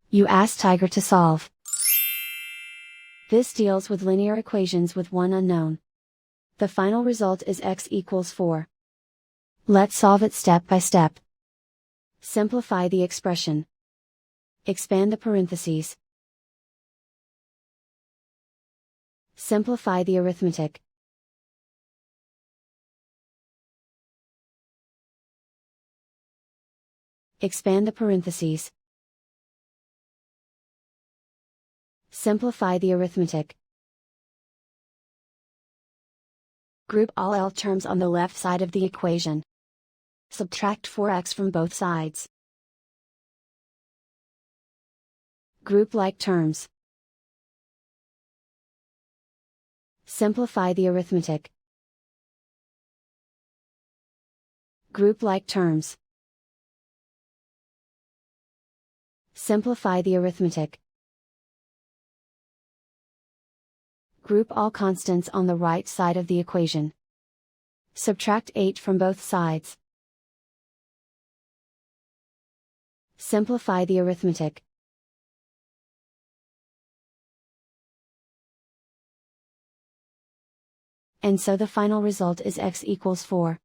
You ask Tiger to solve. This deals with linear equations with one unknown. The final result is x equals 4. Let's solve it step by step. Simplify the expression. Expand the parentheses. Simplify the arithmetic. Expand the parentheses. Simplify the arithmetic. Group all L terms on the left side of the equation. Subtract 4x from both sides. Group like terms. Simplify the arithmetic. Group like terms. Simplify the arithmetic. Group all constants on the right side of the equation. Subtract 8 from both sides. Simplify the arithmetic. And so the final result is x equals 4.